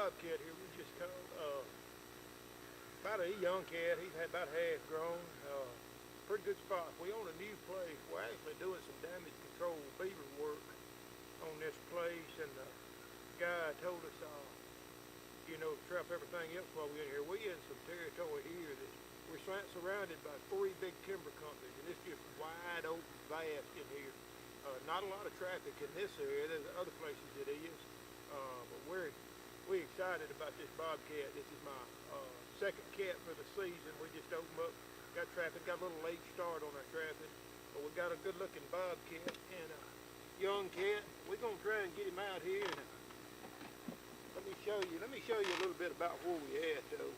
bobcat here we just caught. About a young cat. He's about half grown. Pretty good spot. We own a new place. We're actually doing some damage control beaver work on this place, and the guy told us, to trap everything else while we're in here. We're in some territory here that we're surrounded by 3 big timber companies, and it's just wide open, vast in here. Not a lot of traffic in this area. There's other places it is, but we're excited about this bobcat. This is my second cat for the season. We just opened up, got traffic, got a little late start on our traffic, but we got a good-looking bobcat and a young cat. We're gonna try and get him out here. And, let me show you a little bit about where we at though.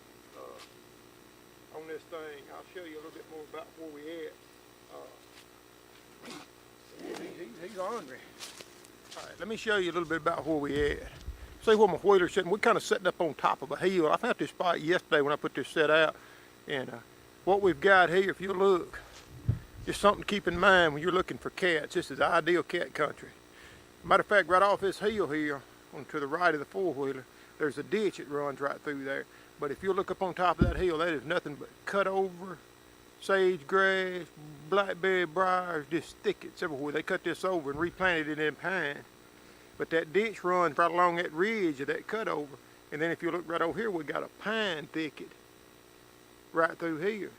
On this thing, I'll show you a little bit more about where we at. He's ornery. All right, let me show you a little bit about where we at. See where my wheeler's sitting. We're kind of sitting up on top of a hill. I found this spot yesterday when I put this set out, and what we've got here, if you look, just something to keep in mind when you're looking for cats. This is ideal cat country. Matter of fact, right off this hill here, on to the right of the four-wheeler, there's a ditch that runs right through there. But if you look up on top of that hill, that is nothing but cut over sage grass, blackberry briars, just thickets everywhere. They cut this over and replanted it in pine. But that ditch runs right along that ridge of that cutover. And then if you look right over here, we got a pine thicket right through here.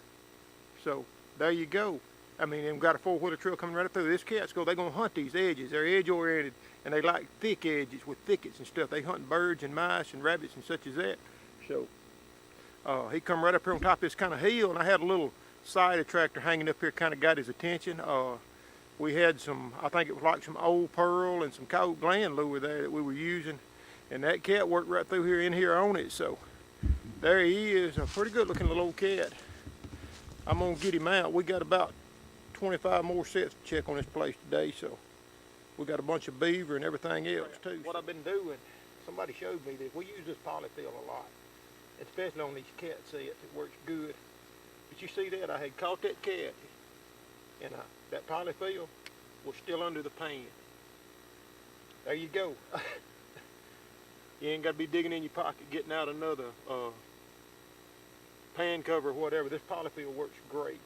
So there you go. I mean, we've got a four-wheeler trail coming right up through. This cat's they're gonna hunt these edges. They're edge-oriented, and they like thick edges with thickets and stuff. They hunt birds and mice and rabbits and such as that. So he come right up here on top of this kind of hill, and I had a little side attractor hanging up here, kind of got his attention. We had some, I think it was like some old pearl and some cold gland lure there that we were using, and that cat worked right through here in here on it. So there he is, a pretty good looking little old cat. I'm gonna get him out. We got about 25 more sets to check on this place today, so we got a bunch of beaver and everything else too. What I've been doing, somebody showed me that we use this polyfill a lot, especially on these cat sets. It works good. But you see that? I had caught that cat, and that polyfill was still under the pan. There you go. You ain't got to be digging in your pocket getting out another pan cover or whatever. This polyfill works great.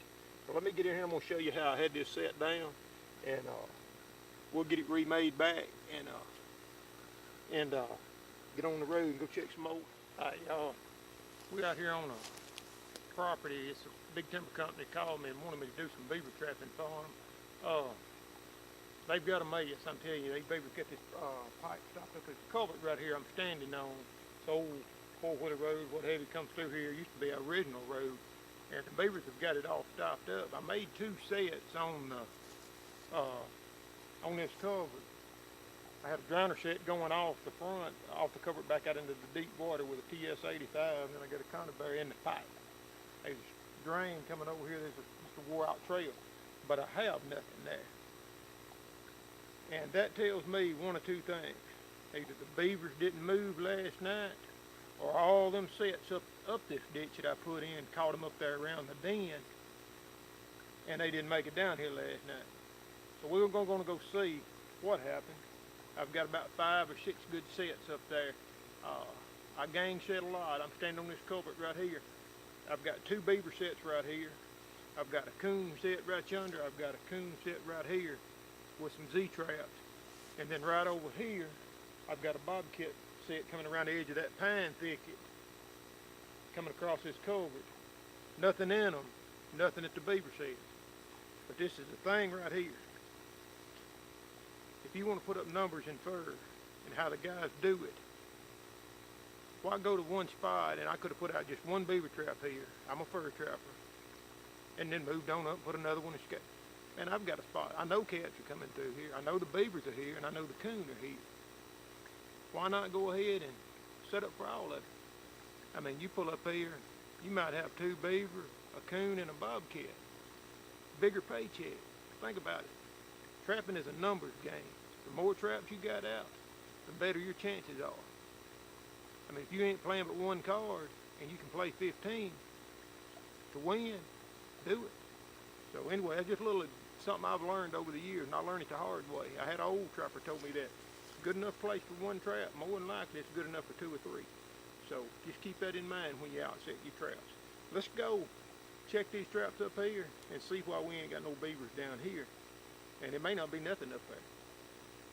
So let me get in here. I'm going to show you how I had this set down, and we'll get it remade back and get on the road and go check some more. All right, y'all. We're out here on a property. It's a big timber company called me and wanted me to do some beaver trapping for them. They've got a mess, I'm telling you. These beavers got this pipe stopped up. There's a culvert right here I'm standing on. It's old four-wheeler road, what have you, comes through here. It used to be our original road, and the beavers have got it all stopped up. I made 2 sets on this culvert. I had a drowner set going off the front, off the culvert back out into the deep water with a TS-85, and then I got a conibear in the pipe. There's a drain coming over here. There's just a wore-out trail, but I have nothing there. And that tells me one of 2 things. Either the beavers didn't move last night, or all them sets up this ditch that I put in caught them up there around the den, and they didn't make it down here last night. So we're going to go see what happened. I've got about 5 or 6 good sets up there. I gang set a lot. I'm standing on this culvert right here. I've got 2 beaver sets right here. I've got a coon set right yonder. I've got a coon set right here with some Z-traps. And then right over here, I've got a bobcat set coming around the edge of that pine thicket, coming across this culvert. Nothing in them, nothing at the beaver sets. But this is the thing right here. If you want to put up numbers in fur and how the guys do it, why go to one spot, and I could have put out just 1 beaver trap here. I'm a fur trapper. And then moved on up, put another one and escaped. And I've got a spot. I know cats are coming through here. I know the beavers are here, and I know the coon are here. Why not go ahead and set up for all of it? I mean, you pull up here, you might have 2 beaver, a coon, and a bobcat. Bigger paycheck. Think about it. Trapping is a numbers game. The more traps you got out, the better your chances are. I mean, if you ain't playing but 1 card, and you can play 15 to win, do it. So anyway, that's just a little something I've learned over the years, and I learned it the hard way. I had an old trapper told me that good enough place for 1 trap, more than likely it's good enough for 2 or 3. So just keep that in mind when you're out setting your traps. Let's go check these traps up here and see why we ain't got no beavers down here. And it may not be nothing up there,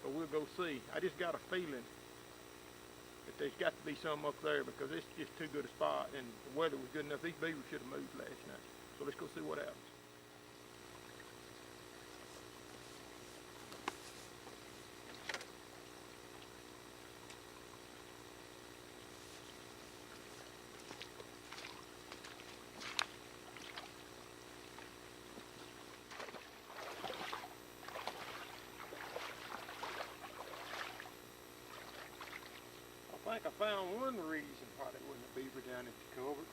but we'll go see. I just got a feeling that there's got to be some up there because it's just too good a spot and the weather was good enough. These beavers should have moved last night. So let's go see what happens. I think I found one reason why there wasn't a beaver down at the culvert.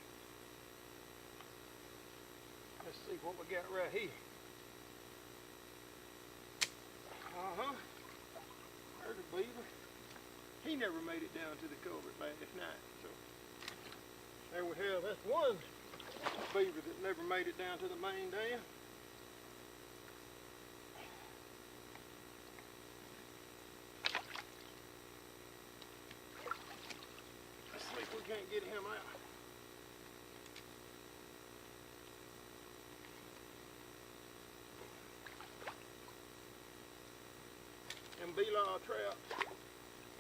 Let's see what we got right here. There's a beaver. He never made it down to the culvert last night. So there we have, that's one beaver that never made it down to the main dam. Can't get him out. Them beelaw traps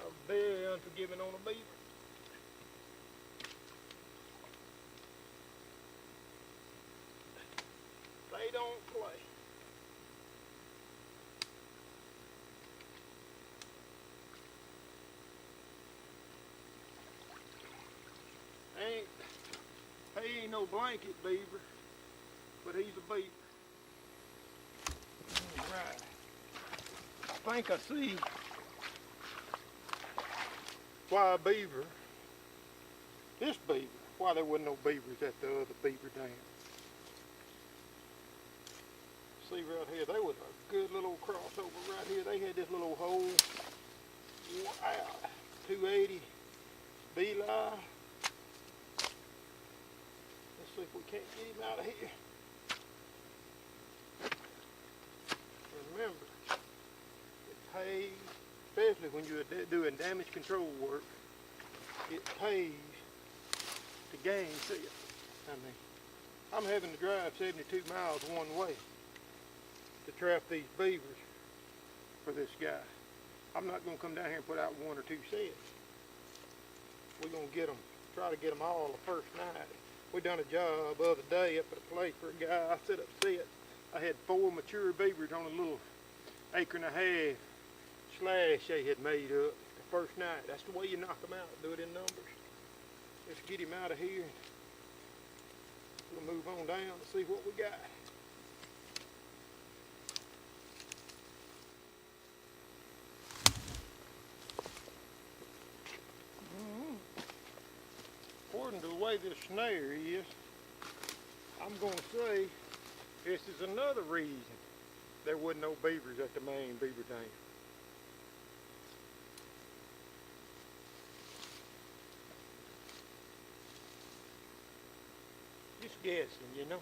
are very unforgiving on a beaver. They don't play. He ain't no blanket beaver, but he's a beaver. Right. I think I see why a beaver, this beaver, why there wasn't no beavers at the other beaver dam. See right here, there was a good little crossover right here. They had this little hole. Wow, 280 beeline. See if we can't get him out of here. Remember, it pays, especially when you're doing damage control work, it pays to game set. I mean, I'm having to drive 72 miles one way to trap these beavers for this guy. I'm not going to come down here and put out 1 or 2 sets. We're going to get them, try to get them all the first night. We done a job the other day up at a place for a guy. I set up set. I had 4 mature beavers on a little 1.5 acre slash they had made up the first night. That's the way you knock them out. Do it in numbers. Let's get him out of here. We'll move on down and see what we got. According to the way this snare is, I'm going to say this is another reason there wasn't no beavers at the main beaver dam. Just guessing, you know.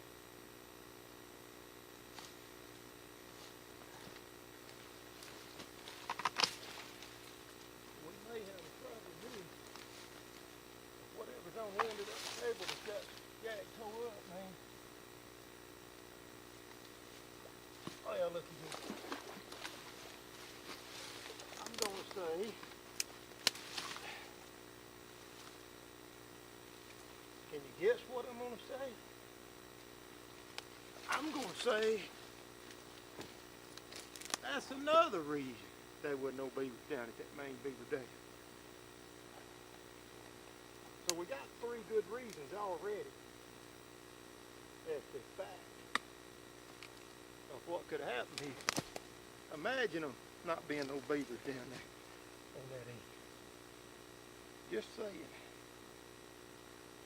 We may have a problem here. Whatever's on the end of that table that's got jack tore up, man. Oh yeah, look at this. I'm gonna say, can you guess what I'm gonna say? I'm gonna say that's another reason there wasn't no beavers down at that main beaver dam. So we got 3 good reasons already as to fact of what could happen here. Imagine them not being no beavers down there on that end. Just saying.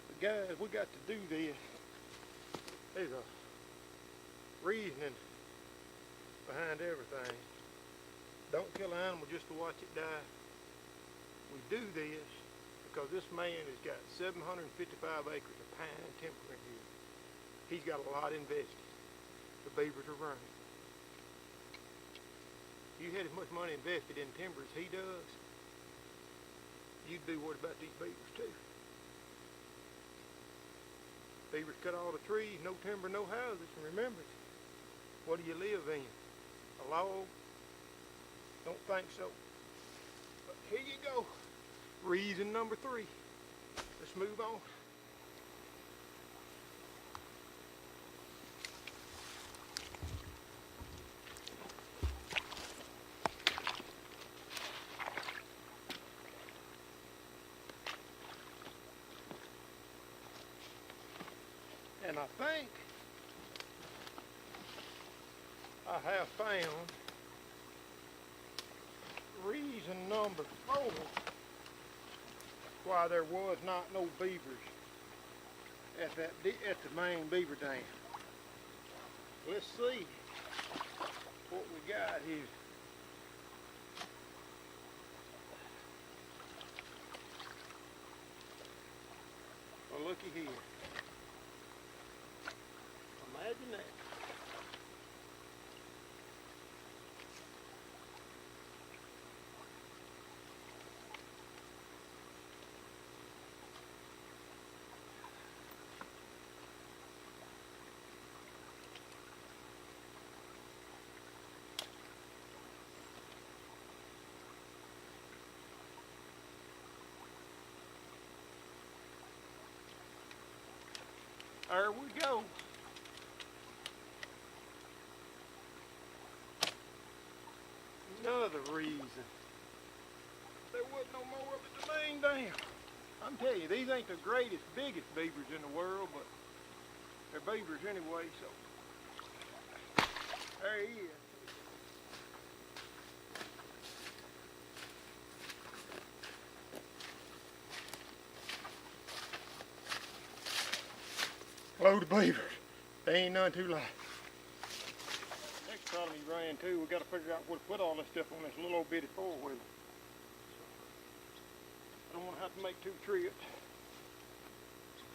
But guys, we got to do this. There's a reasoning behind everything. Don't kill an animal just to watch it die. We do this because this man has got 755 acres of pine timber in here. He's got a lot invested. The beavers are running. You had as much money invested in timber as he does, you'd be worried about these beavers too. Beavers cut all the trees, no timber, no houses. And remember, what do you live in? A log? Don't think so. But here you go. Reason number 3. Let's move on. And I think I have found reason number 4 why there was not no beavers at the main beaver dam. Let's see what we got here. Well, looky here. Imagine that. There we go. Another reason there wasn't no more of it to main dam. I'm telling you, these ain't the greatest, biggest beavers in the world, but they're beavers anyway, so there he is. Load of beavers. They ain't none too light. Next time he ran too, we got to figure out where to put all this stuff on this little old bitty 4-wheeler. I don't want to have to make 2 trips.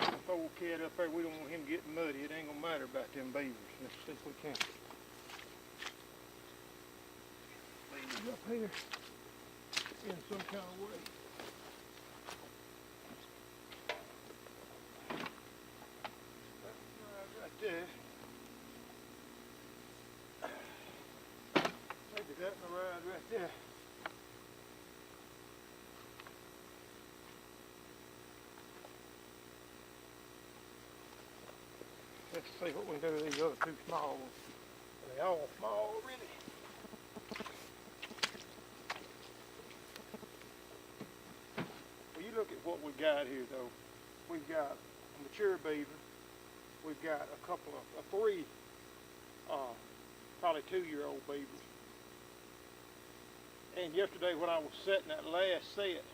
The old cat up there, we don't want him getting muddy. It ain't gonna matter about them beavers. Let's see if we can. Beavers up here in some kind of way. There. Maybe that in the ride right there. Let's see what we do with these other 2 small ones. They all small already. Well, you look at what we got here though. We've got a mature beaver. We've got a couple of 3, probably 2-year-old beavers. And yesterday when I was setting that last set,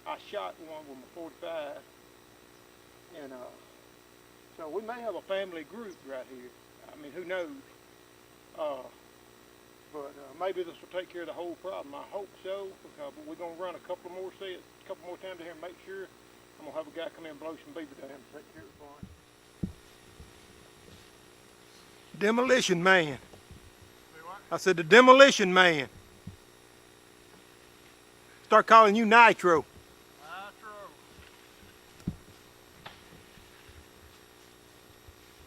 I shot one with my 45. And so we may have a family group right here. I mean, who knows? But maybe this will take care of the whole problem. I hope so. But we're going to run a couple more sets, a couple more times here and make sure. I'm going to have a guy come in and blow some beaver down and take care of it for him. Demolition man. I said the demolition man. Start calling you Nitro. Nitro.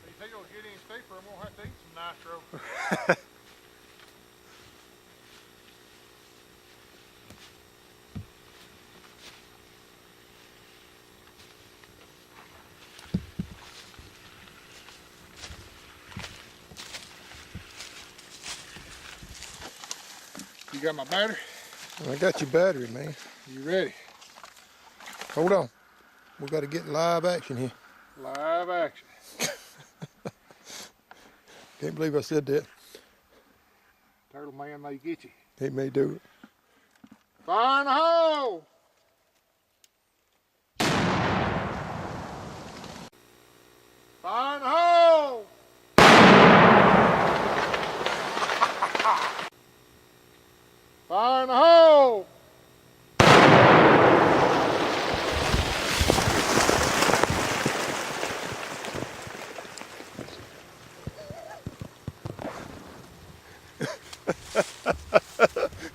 If he don't get any steeper, I'm gonna have to eat some nitro. You got my battery? I got your battery, man. You ready? Hold on. We got to get live action here. Live action. Can't believe I said that. Turtle man may get you. He may do it. Fire in the hole! Fire in the hole! Fire in the hole!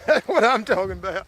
That's what I'm talking about.